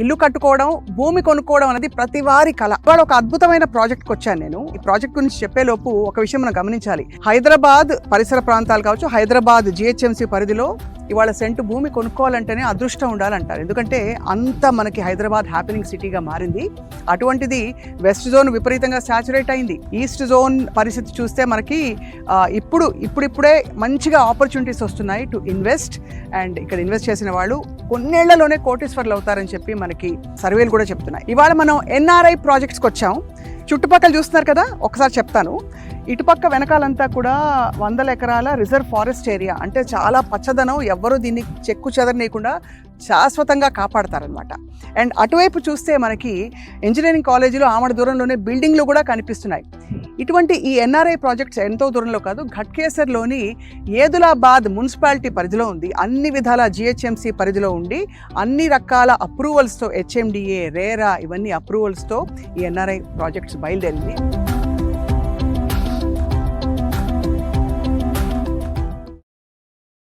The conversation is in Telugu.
ఇల్లు కట్టుకోవడం, భూమి కొనుక్కోవడం అనేది ప్రతి వారి కళ. ఇవాళ ఒక అద్భుతమైన ప్రాజెక్ట్కి వచ్చాను నేను. ఈ ప్రాజెక్ట్ గురించి చెప్పేలోపు ఒక విషయం మనం గమనించాలి. హైదరాబాద్ పరిసర ప్రాంతాలు కావచ్చు, హైదరాబాద్ GHMC పరిధిలో ఇవాళ సెంటు భూమి కొనుక్కోవాలంటేనే అదృష్టం ఉండాలంటారు. ఎందుకంటే అంత మనకి హైదరాబాద్ హ్యాపెనింగ్ సిటీగా మారింది. అటువంటిది వెస్ట్ జోన్ విపరీతంగా సాచురేట్ అయింది. ఈస్ట్ జోన్ పరిస్థితి చూస్తే మనకి ఇప్పుడిప్పుడే మంచిగా ఆపర్చునిటీస్ వస్తున్నాయి టు ఇన్వెస్ట్. అండ్ ఇక్కడ ఇన్వెస్ట్ చేసిన వాళ్ళు కొన్నేళ్లలోనే కోటీశ్వర్లు అవుతారని చెప్పి మనకి సర్వేలు కూడా చెప్తున్నాయి. ఇవాళ మనం NRI ప్రాజెక్ట్స్కి వచ్చాం. చుట్టుపక్కల చూస్తున్నారు కదా, ఒకసారి చెప్తాను. ఇటుపక్క వెనకాలంతా కూడా 100 ఎకరాల రిజర్వ్ ఫారెస్ట్ ఏరియా, అంటే చాలా పచ్చదనం, ఎవ్వరూ దీన్ని చెక్కు చెదరనీయకుండా శాశ్వతంగా కాపాడతారనమాట. అండ్ అటువైపు చూస్తే మనకి ఇంజనీరింగ్ కాలేజీలో ఆమడ దూరంలోనే బిల్డింగ్లు కూడా కనిపిస్తున్నాయి. ఇటువంటి ఈ NRI ప్రాజెక్ట్స్ ఎంతో దూరంలో కాదు, ఘట్కేసర్లోని ఏదులాబాద్ మున్సిపాలిటీ పరిధిలో ఉంది. అన్ని విధాల GHMC పరిధిలో ఉండి అన్ని రకాల అప్రూవల్స్తో, HMDA, RERA ఇవన్నీ అప్రూవల్స్తో ఈ NRI ప్రాజెక్ట్స్ బయలుదేరింది.